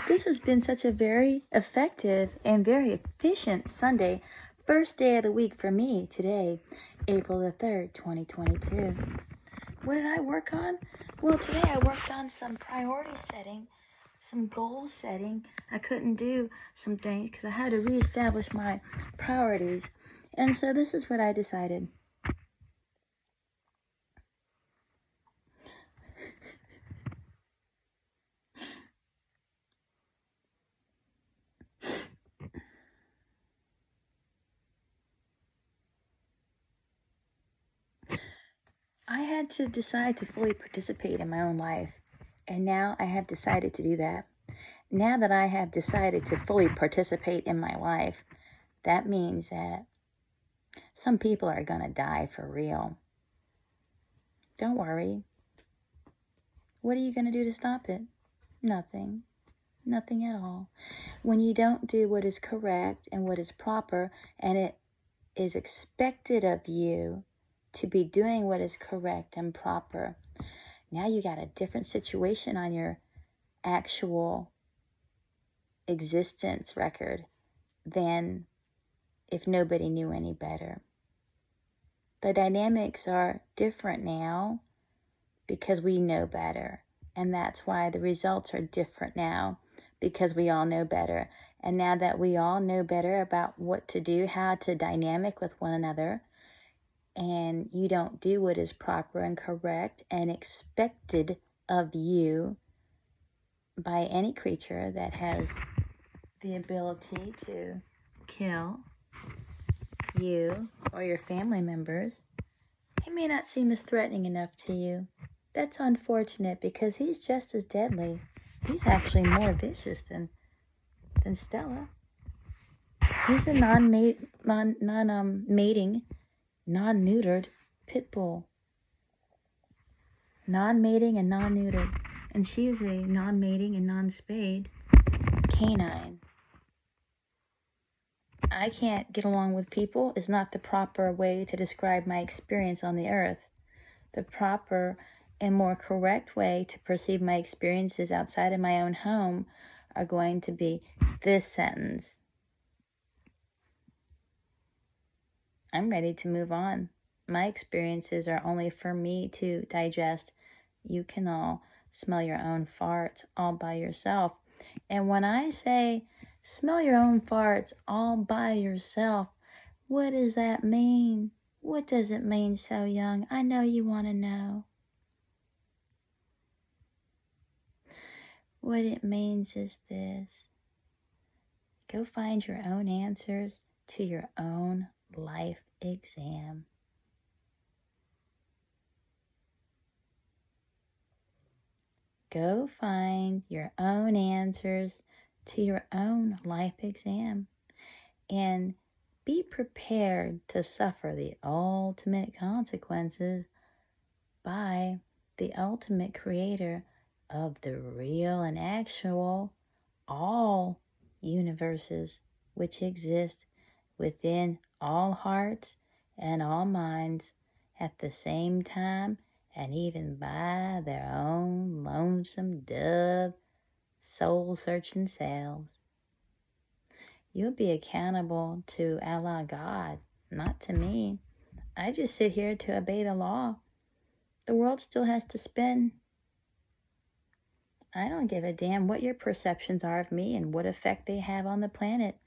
This has been such a very effective and very efficient Sunday, first day of the week for me today, April the 3rd, 2022. What did I work on? Well, today I worked on some priority setting, some goal setting. I couldn't do some things because I had to reestablish my priorities. And so this is what I decided. I had to decide to fully participate in my own life. And now I have decided to do that. Now that I have decided to fully participate in my life, that means that some people are going to die for real. Don't worry. What are you going to do to stop it? Nothing. Nothing at all. When you don't do what is correct and what is proper, and it is expected of you to be doing what is correct and proper, now you got a different situation on your actual existence record than if nobody knew any better. The dynamics are different now because we know better. And that's why the results are different now, because we all know better. And now that we all know better about what to do, how to dynamic with one another, and you don't do what is proper and correct and expected of you by any creature that has the ability to kill you or your family members, he may not seem as threatening enough to you. That's unfortunate because he's just as deadly. He's actually more vicious than Stella. He's a non-mating, non-neutered pit bull. Non-mating and non-neutered. And she is a non-mating and non-spayed canine. I can't get along with people is not the proper way to describe my experience on the earth. The proper and more correct way to perceive my experiences outside of my own home are going to be this sentence. I'm ready to move on. My experiences are only for me to digest. You can all smell your own farts all by yourself. And when I say smell your own farts all by yourself, what does that mean? What does it mean, So Young? I know you want to know. What it means is this. Go find your own answers to your own life exam. Go find your own answers to your own life exam and be prepared to suffer the ultimate consequences by the ultimate creator of the real and actual all universes which exist within all hearts and all minds at the same time, and even by their own lonesome dove soul-searching selves. You'll be accountable to Allah God, not to me. I just sit here to obey the law. The world still has to spin. I don't give a damn what your perceptions are of me and what effect they have on the planet.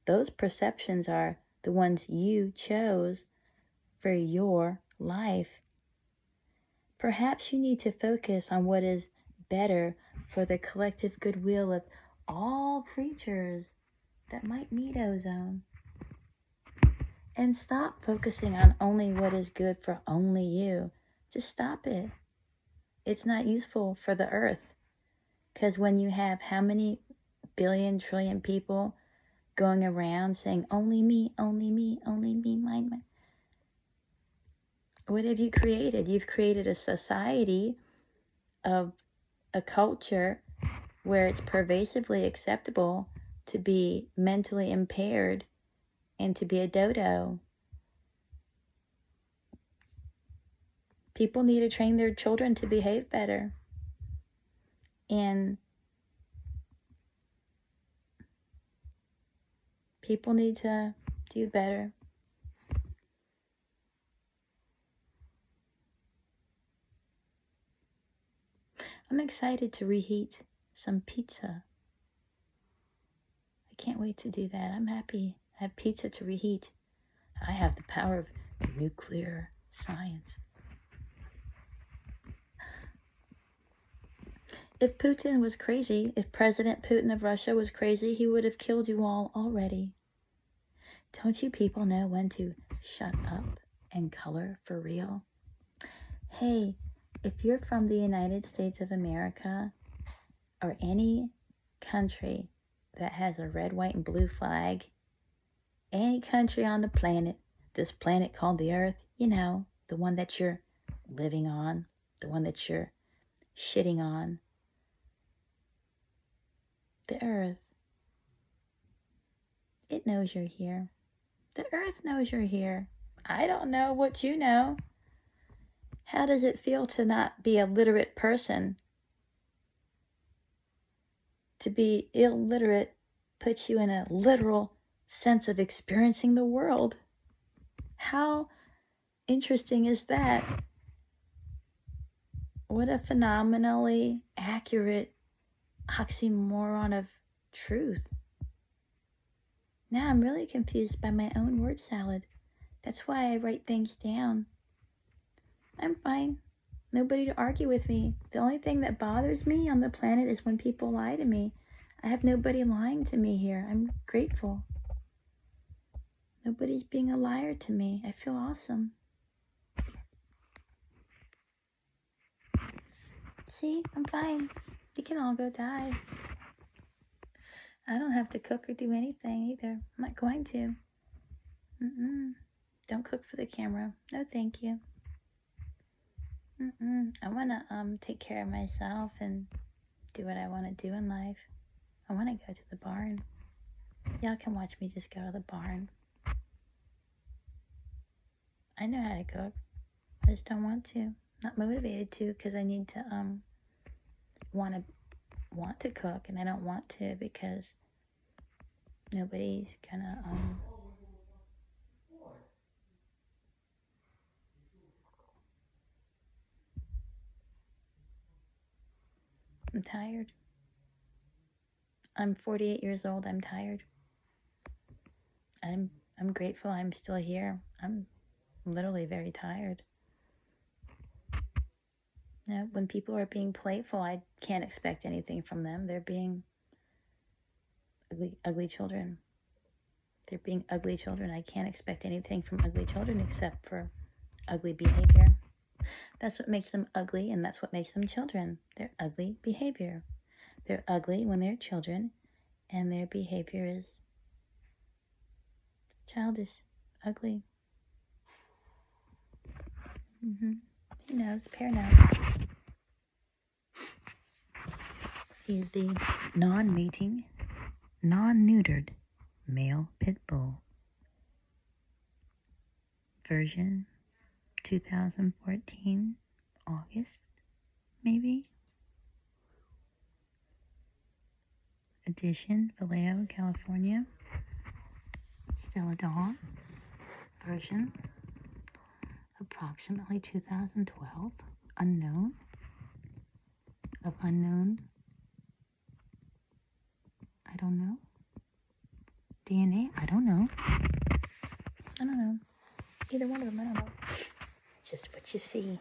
Those perceptions are the ones you chose for your life. Perhaps you need to focus on what is better for the collective goodwill of all creatures that might need ozone. And stop focusing on only what is good for only you. Just stop it. It's not useful for the earth. Because when you have how many billion, trillion people going around saying, only me, mine. What have you created? You've created a society of a culture where it's pervasively acceptable to be mentally impaired and to be a dodo. People need to train their children to behave better. And People need to do better. I'm excited to reheat some pizza. I can't wait to do that. I'm happy. I have pizza to reheat. I have the power of nuclear science. If Putin was crazy, if President Putin of Russia was crazy, he would have killed you all already. Don't you people know when to shut up and color for real? Hey, if you're from the United States of America or any country that has a red, white, and blue flag, any country on the planet, this planet called the Earth, you know, the one that you're living on, the one that you're shitting on, the Earth, it knows you're here. The Earth knows you're here. I don't know what you know. How does it feel to not be a literate person? To be illiterate puts you in a literal sense of experiencing the world. How interesting is that? What a phenomenally accurate oxymoron of truth. Now I'm really confused by my own word salad. That's why I write things down. I'm fine. Nobody to argue with me. The only thing that bothers me on the planet is when people lie to me. I have nobody lying to me here. I'm grateful. Nobody's being a liar to me. I feel awesome. See, I'm fine. You can all go die. I don't have to cook or do anything either. I'm not going to. Don't cook for the camera. No, thank you. I want to take care of myself and do what I want to do in life. I want to go to the barn. Y'all can watch me just go to the barn. I know how to cook. I just don't want to. Not motivated to, because I need to want to cook, and I don't want to because nobody's gonna I'm tired. I'm 48 years old. I'm tired. I'm grateful I'm still here. I'm literally very tired. Now, when people are being playful, I can't expect anything from them. They're being ugly children. They're being ugly children. I can't expect anything from ugly children except for ugly behavior. That's what makes them ugly, and that's what makes them children. Their ugly behavior. They're ugly when they're children, and their behavior is childish, ugly. He knows, Pear knows. He's the non-mating, non-neutered male pit bull. Version 2014, August, maybe? Edition, Vallejo, California. Still a dog. Version, approximately 2012. Unknown. Of unknown. I don't know. DNA? I don't know. Either one of them, I don't know. It's just what you see.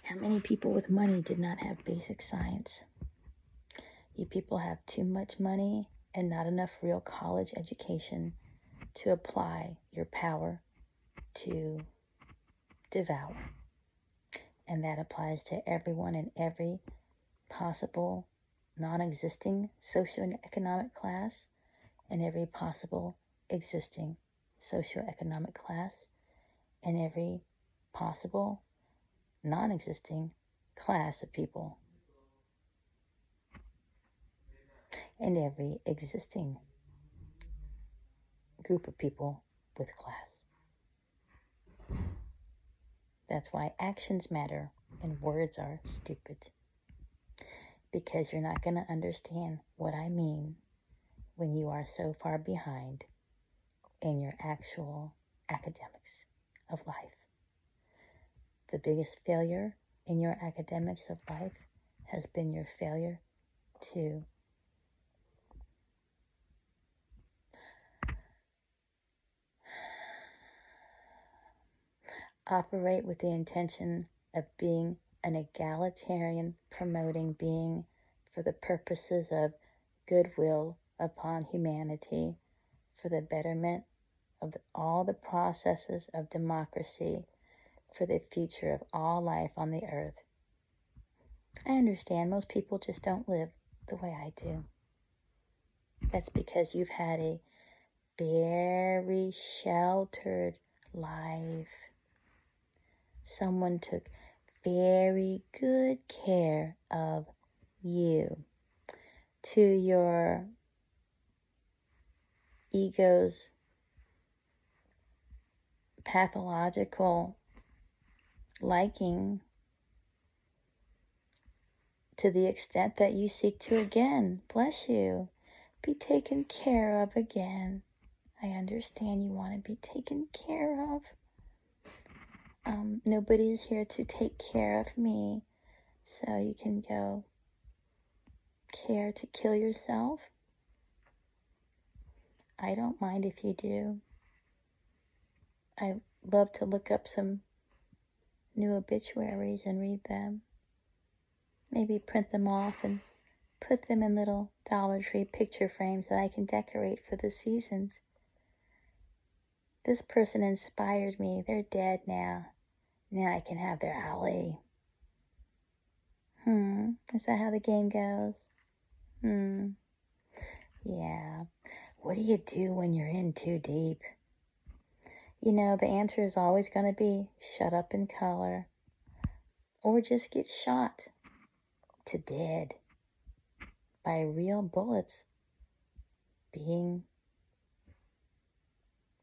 How many people with money did not have basic science? You people have too much money and not enough real college education to apply your power to devour. And that applies to everyone in every possible non-existing socioeconomic class and every possible existing socioeconomic class and every possible non-existing class of people and every existing group of people with class. That's why actions matter and words are stupid. because you're not going to understand what I mean when you are so far behind in your actual academics of life. The biggest failure in your academics of life has been your failure to operate with the intention of being an egalitarian, promoting being for the purposes of goodwill upon humanity, for the betterment of all the processes of democracy, for the future of all life on the earth. I understand most people just don't live the way I do. That's because you've had a very sheltered life. Someone took very good care of you. To your ego's pathological liking, to the extent that you seek to again, bless you, be taken care of again. I understand you want to be taken care of. Nobody's here to take care of me, so you can go care to kill yourself. I don't mind if you do. I love to look up some new obituaries and read them. Maybe print them off and put them in little Dollar Tree picture frames that I can decorate for the seasons. This person inspired me. They're dead now. Now I can have their alley. Is that how the game goes? Yeah. What do you do when you're in too deep? You know, the answer is always going to be shut up and color. Or just get shot to dead by real bullets being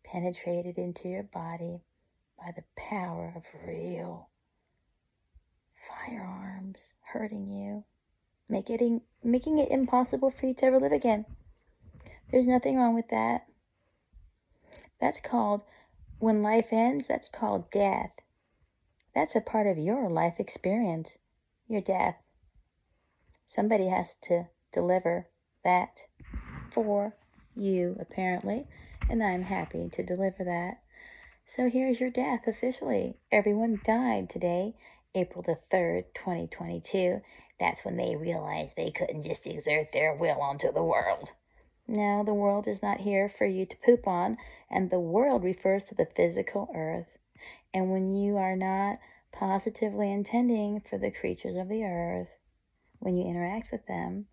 penetrated into your body by the power of real firearms hurting you, making it impossible for you to ever live again. There's nothing wrong with that. That's called, when life ends, that's called death. That's a part of your life experience, your death. Somebody has to deliver that for you, apparently, and I'm happy to deliver that. So here's your death officially. Everyone died today, April the 3rd, 2022. That's when they realized they couldn't just exert their will onto the world. No, the world is not here for you to poop on, and the world refers to the physical earth. And when you are not positively intending for the creatures of the earth, when you interact with them,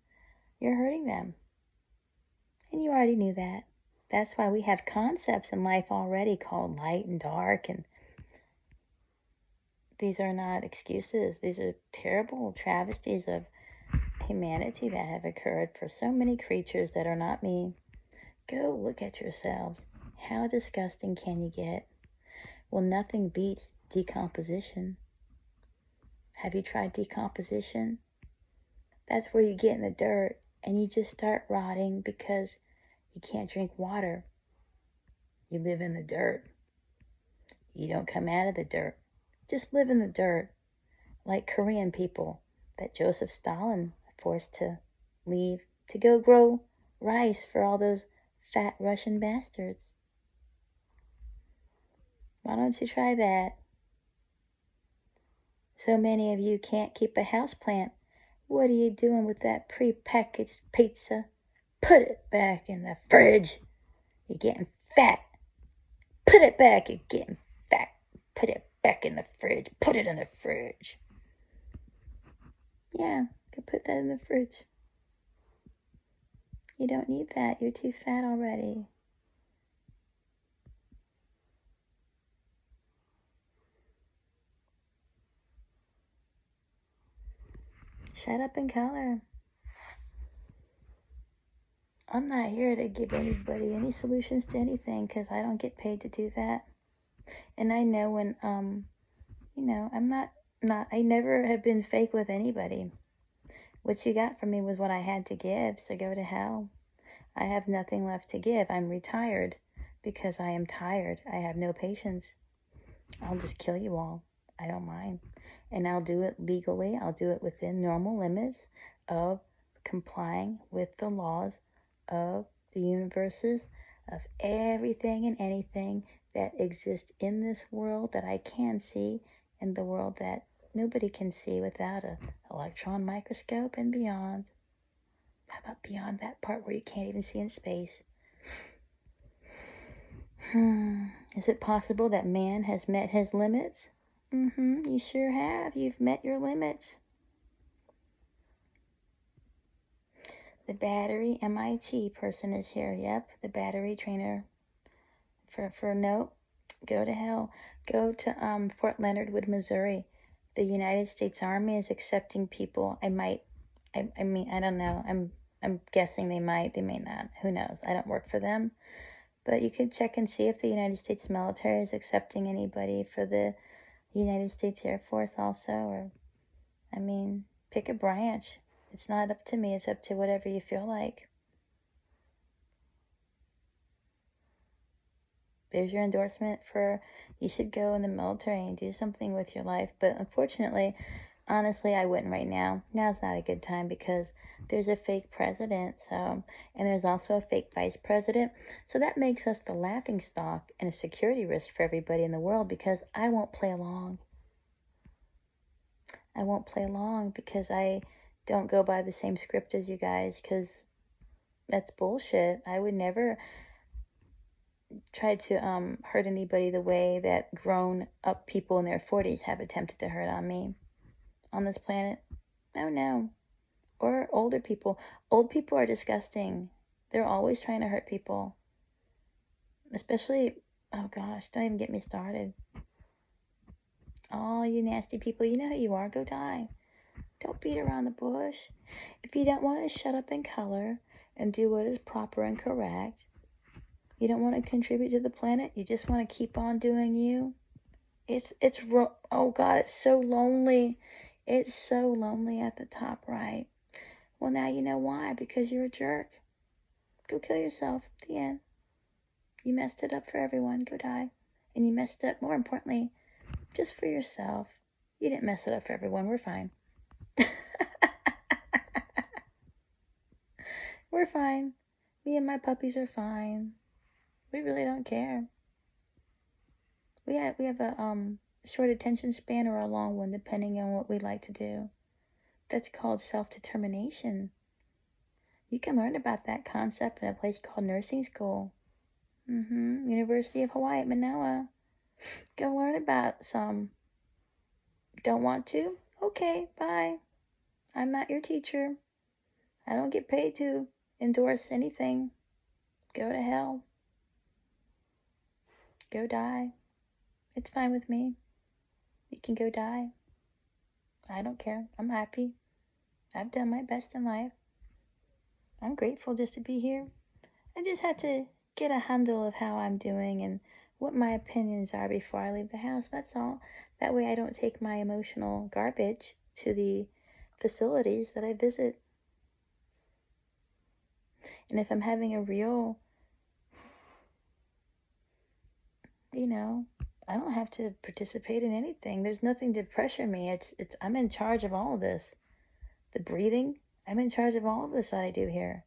you're hurting them. And you already knew that. That's why we have concepts in life already called light and dark, and these are not excuses. These are terrible travesties of humanity that have occurred for so many creatures that are not me. Go look at yourselves. How disgusting can you get? Well, nothing beats decomposition. Have you tried decomposition? That's where you get in the dirt and you just start rotting because you can't drink water. You live in the dirt. You don't come out of the dirt. Just live in the dirt, like Korean people that Joseph Stalin forced to leave to go grow rice for all those fat Russian bastards. Why don't you try that? So many of you can't keep a houseplant. What are you doing with that pre-packaged pizza? Put it back in the fridge. You're getting fat. Put it back. You're getting fat. Put it back in the fridge. Put it in the fridge. Yeah, go put that in the fridge. You don't need that. You're too fat already. Shut up and color. I'm not here to give anybody any solutions to anything because I don't get paid to do that. And I know when, I'm not, I never have been fake with anybody. What you got from me was what I had to give, so go to hell. I have nothing left to give. I'm retired because I am tired. I have no patience. I'll just kill you all. I don't mind. And I'll do it legally. I'll do it within normal limits of complying with the laws of the universes, of everything and anything that exists in this world that I can see, and the world that nobody can see without an electron microscope and beyond. How about beyond that part where you can't even see in space? Is it possible that man has met his limits? You sure have. You've met your limits. The battery MIT person is here. Yep, the battery trainer. For no, go to hell. Go to Fort Leonard Wood, Missouri. The United States Army is accepting people. I mean, I don't know. I'm guessing they might. They may not. Who knows? I don't work for them. But you could check and see if the United States military is accepting anybody for the United States Air Force also. Or, I mean, pick a branch. It's not up to me. It's up to whatever you feel like. There's your endorsement for you should go in the military and do something with your life. But unfortunately, honestly, I wouldn't right now. Now's not a good time because there's a fake president, and there's also a fake vice president. So that makes us the laughing stock and a security risk for everybody in the world because I won't play along. I won't play along because I don't go by the same script as you guys because that's bullshit. I would never try to hurt anybody the way that grown-up people in their 40s have attempted to hurt on me on this planet. No. Or older people. Old people are disgusting. They're always trying to hurt people. Especially, oh gosh, don't even get me started. Oh, you nasty people, you know who you are. Go die. Don't beat around the bush. If you don't want to shut up in color and do what is proper and correct, you don't want to contribute to the planet, you just want to keep on doing you. Oh God, it's so lonely. It's so lonely at the top right. Well, now you know why, because you're a jerk. Go kill yourself. The end. You messed it up for everyone. Go die. And you messed it up, more importantly, just for yourself. You didn't mess it up for everyone. We're fine. We're fine. Me and my puppies are fine. We really don't care. We have a short attention span or a long one, depending on what we like to do. That's called self-determination. You can learn about that concept in a place called nursing school. University of Hawaii at Manoa. Go learn about some. Don't want to? Okay, bye. I'm not your teacher. I don't get paid to endorse anything. Go to hell. Go die. It's fine with me. You can go die. I don't care. I'm happy. I've done my best in life. I'm grateful just to be here. I just had to get a handle of how I'm doing and what my opinions are before I leave the house. That's all. That way I don't take my emotional garbage to the facilities that I visit. And if I'm having a real, I don't have to participate in anything. There's nothing to pressure me. I'm in charge of all of this. The breathing, I'm in charge of all of this that I do here.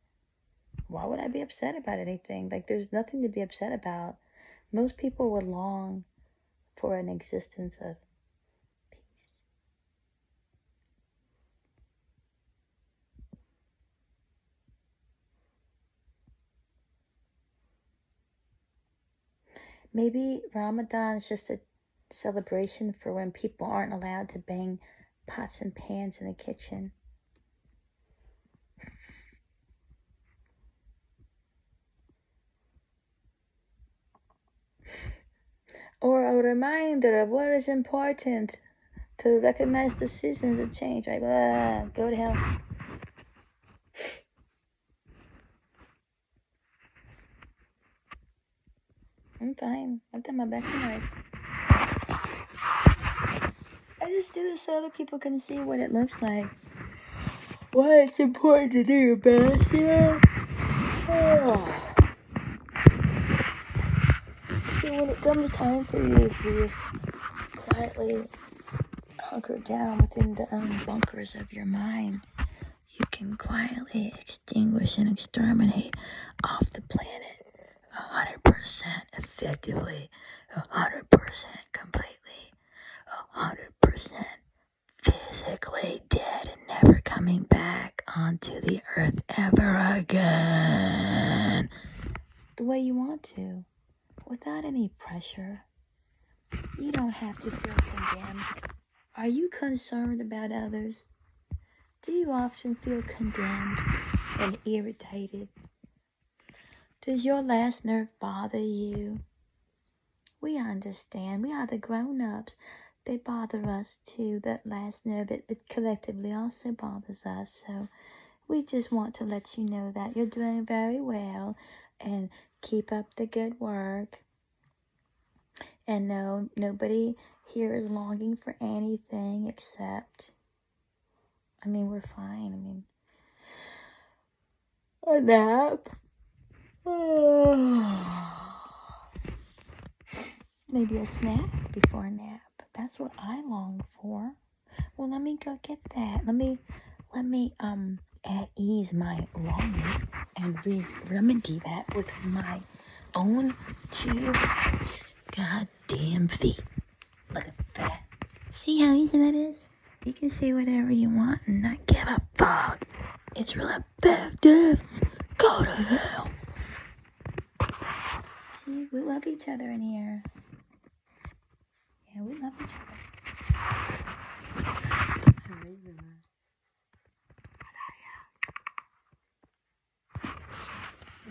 Why would I be upset about anything? Like, there's nothing to be upset about. Most people would long for an existence of peace. Maybe Ramadan is just a celebration for when people aren't allowed to bang pots and pans in the kitchen. Or a reminder of what is important to recognize the seasons of change. Right? Go to hell. I'm fine. I've done my best in life. I just do this so other people can see what it looks like. why it's important to do your best, you know? Oh. See, when it comes time for you to just quietly hunker down within the bunkers of your mind, you can quietly extinguish and exterminate off the planet 100% effectively, 100% completely, 100% physically dead and never coming back onto the earth ever again. The way you want to, without any pressure. You don't have to feel condemned. Are you concerned about others? Do you often feel condemned and irritated? Does your last nerve bother you? We understand. We are the grown-ups. They bother us too. That last nerve, it collectively also bothers us. So we just want to let you know that you're doing very well and keep up the good work. And no, nobody here is longing for anything except, we're fine. A nap. Maybe a snack before a nap. That's what I long for. Well, let me go get that. Let me at ease my longing and remedy that with my own two goddamn feet. Look at that. See how easy that is? You can say whatever you want and not give a fuck. It's real effective. Go to hell. See, we love each other in here. Yeah, we love each other.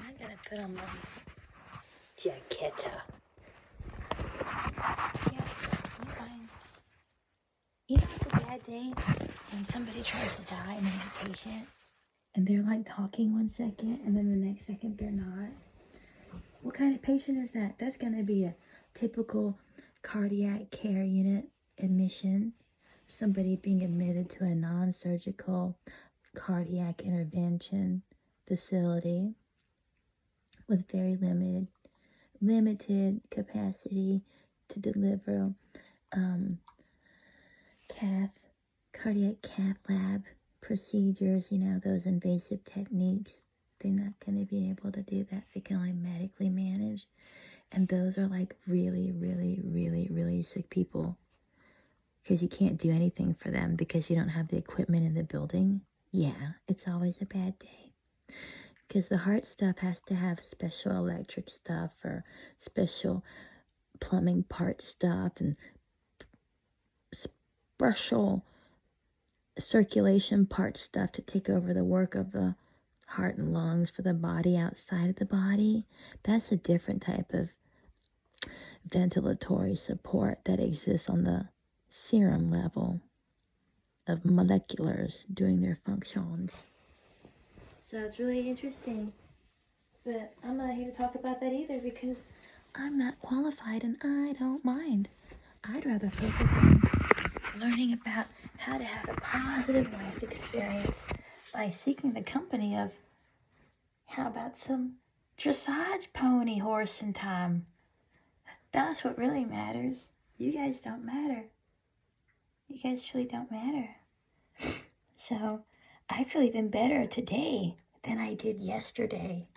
I'm gonna put on my jaqueta. Yeah, I'm fine. You know it's a bad day when somebody tries to die and there's a patient and they're like talking 1 second and then the next second they're not. What kind of patient is that? That's gonna be a typical cardiac care unit admission. Somebody being admitted to a non-surgical cardiac intervention facility with very limited capacity to deliver cardiac cath lab procedures, those invasive techniques. They're not going to be able to do that. They can only medically manage. And those are like really, really, really, really sick people. Because you can't do anything for them because you don't have the equipment in the building. Yeah, it's always a bad day. Because the heart stuff has to have special electric stuff or special plumbing part stuff and special circulation part stuff to take over the work of the heart and lungs for the body outside of the body. That's a different type of ventilatory support that exists on the serum level of moleculars doing their functions. So it's really interesting. But I'm not here to talk about that either because I'm not qualified and I don't mind. I'd rather focus on learning about how to have a positive life experience by seeking the company of, how about some dressage pony horsing time? That's what really matters. You guys don't matter. You guys truly don't matter. So I feel even better today than I did yesterday.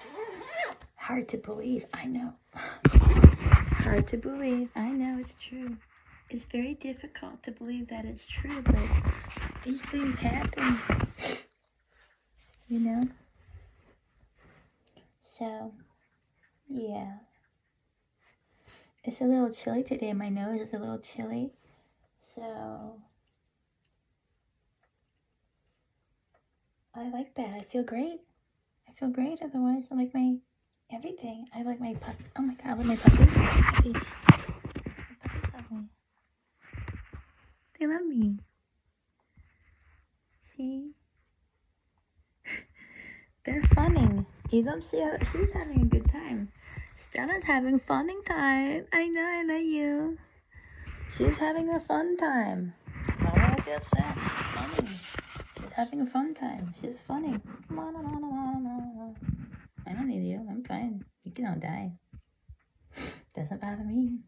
Hard to believe, I know. Hard to believe, I know it's true. It's very difficult to believe that it's true, but these things happen, So, yeah. It's a little chilly today. My nose is a little chilly. So, I like that. I feel great. Otherwise, I like my everything. I like my pup. Oh my God, I love my puppies. My puppies love me. They love me. See? They're funning. You don't see her. She's having a good time. Stella's having funning time. I know you. She's having a fun time. Don't let her be upset. She's funny. She's having a fun time. She's funny. Come on. I don't need you. I'm fine. You can all die. Doesn't bother me.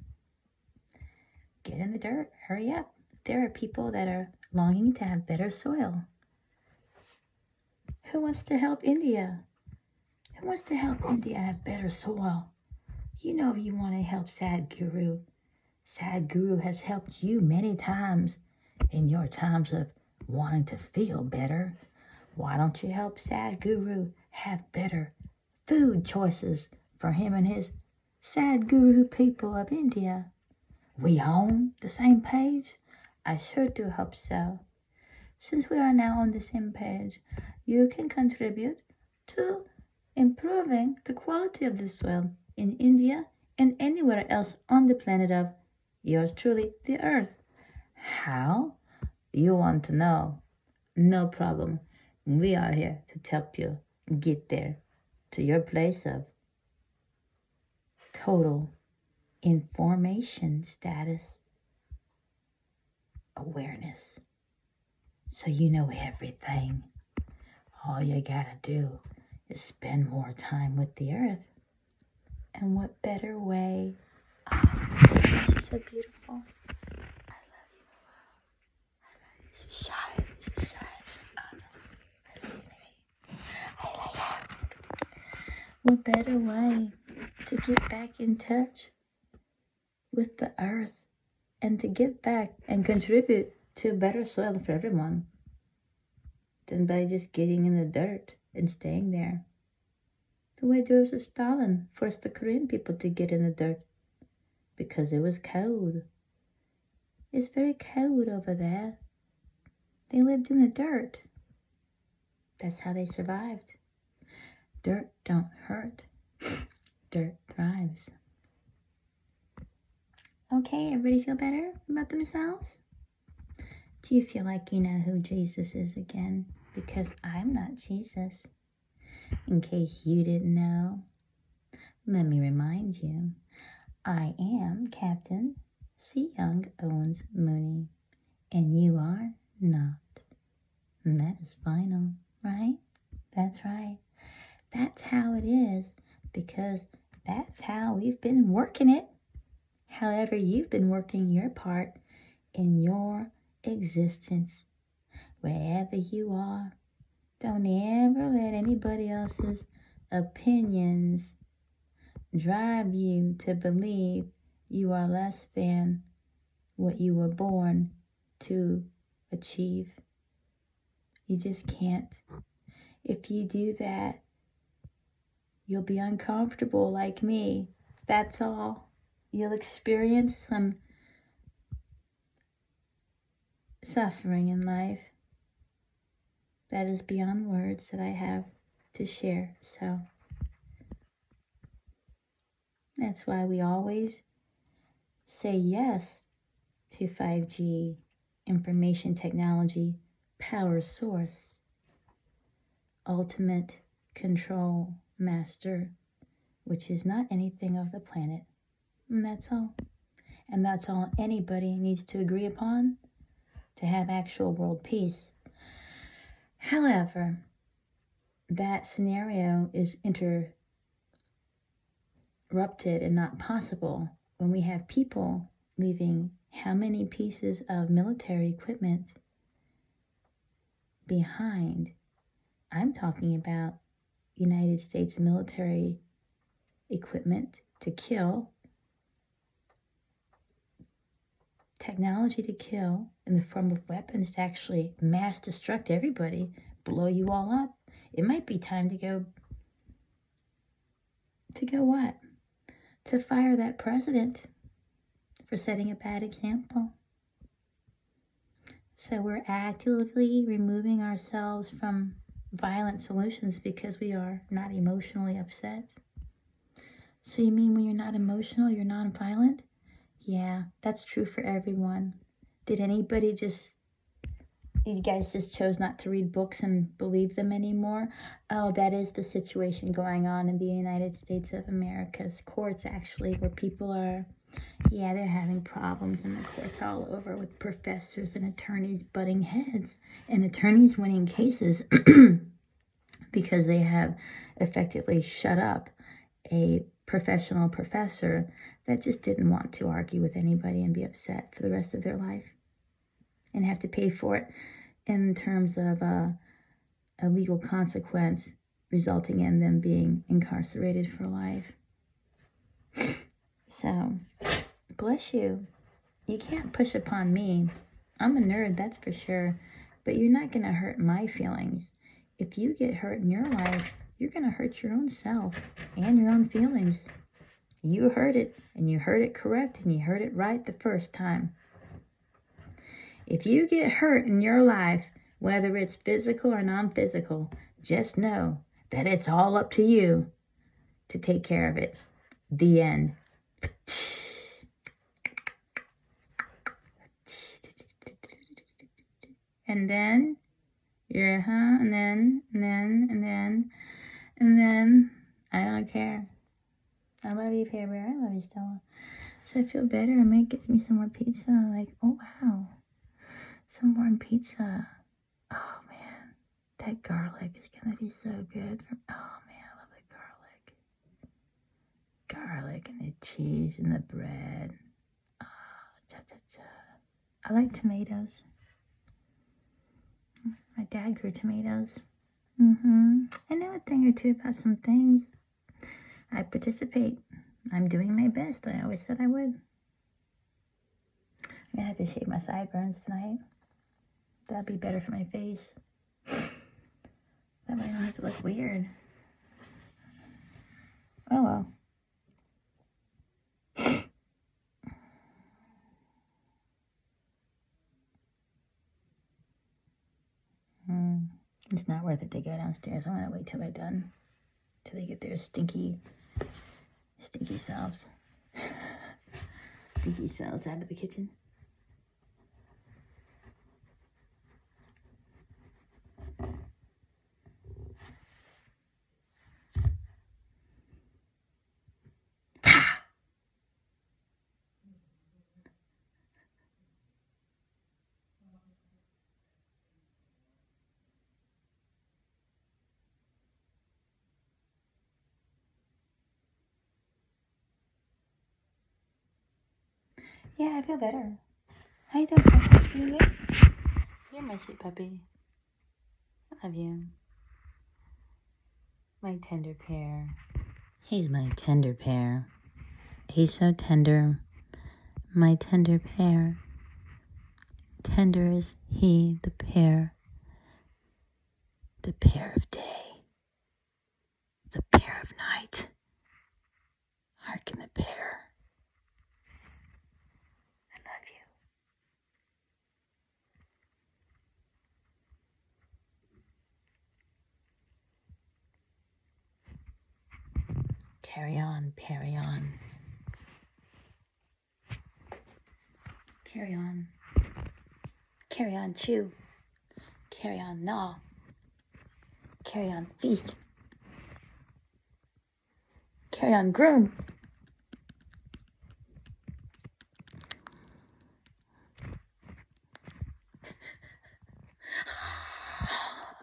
Get in the dirt. Hurry up. There are people that are longing to have better soil. Who wants to help India? Who wants to help India have better soil? You know you want to help Sadhguru. Sadhguru has helped you many times in your times of wanting to feel better. Why don't you help Sadhguru have better food choices for him and his Sadhguru people of India? We on the same page? I sure do hope so. Since we are now on the same page, you can contribute to improving the quality of the soil in India and anywhere else on the planet of yours truly, the Earth. How? You want to know? No problem. We are here to help you get there to your place of total information status awareness. So you know everything. All you gotta do is spend more time with the earth. And what better way? Oh, she's so beautiful. I love you. I love you. She's shy. She's shy. I love you. What better way to get back in touch with the earth and to give back and contribute to a better soil for everyone than by just getting in the dirt and staying there? The way Joseph Stalin forced the Korean people to get in the dirt because it was cold. It's very cold over there. They lived in the dirt. That's how they survived. Dirt don't hurt. Dirt thrives. Okay, everybody feel better about themselves? Do you feel like you know who Jesus is again? Because I'm not Jesus. In case you didn't know, let me remind you, I am Captain C. Young Owens Mooney, and you are not. And that is final, right? That's right. That's how it is, because that's how we've been working it. However, you've been working your part in your existence. Wherever you are, don't ever let anybody else's opinions drive you to believe you are less than what you were born to achieve. You just can't. If you do that, you'll be uncomfortable like me. That's all. You'll experience some suffering in life that is beyond words that I have to share. So that's why we always say yes to 5G, information technology, power source, ultimate control master, which is not anything of the planet. And that's all. And that's all anybody needs to agree upon to have actual world peace. However, that scenario is interrupted and not possible when we have people leaving how many pieces of military equipment behind. I'm talking about United States military equipment to kill, technology to kill in the form of weapons to actually mass destruct everybody, blow you all up. It might be time to go what? To fire that president for setting a bad example. So we're actively removing ourselves from violent solutions because we are not emotionally upset. So you mean when you're not emotional, you're non-violent? Yeah, that's true for everyone. Did anybody you guys just chose not to read books and believe them anymore? Oh, that is the situation going on in the United States of America's courts, actually, where people are Yeah, they're having problems in the courts all over with professors and attorneys butting heads and attorneys winning cases because they have effectively shut up a professional professor that just didn't want to argue with anybody and be upset for the rest of their life and have to pay for it in terms of a legal consequence resulting in them being incarcerated for life. So, bless you. You can't push upon me. I'm a nerd, that's for sure. But you're not going to hurt my feelings. If you get hurt in your life, you're going to hurt your own self and your own feelings. You heard it, and you heard it correct, and you heard it right the first time. If you get hurt in your life, whether it's physical or non-physical, just know that it's all up to you to take care of it. The end. And then, and then, I don't care. I love you, Pear Bear. I love you, Stella. So I feel better. I might get me some more pizza. Like, oh, wow. Some more pizza. Oh, man. That garlic is going to be so good. Oh, man, I love the garlic. Garlic and the cheese and the bread. Oh, cha-cha-cha. I like tomatoes. My dad grew tomatoes. I know a thing or two about some things. I participate. I'm doing my best. I always said I would. I'm going to have to shave my sideburns tonight. That'd be better for my face. That way I don't have to look weird. Oh well. It's not worth it to go downstairs. I'm going to wait till they're done. Till they get their stinky selves. Stinky selves out of the kitchen. Yeah, I feel better. How you doing, puppy? You good? You're my sweet puppy. I love you. My tender pear. He's my tender pear. He's so tender. My tender pear. Tender is he, the pear. The pear of day. The pear of night. Hearken the pear. I love you. Carry on, carry on. Carry on. Carry on, chew. Carry on, gnaw. Carry on, feast. Carry on, groom.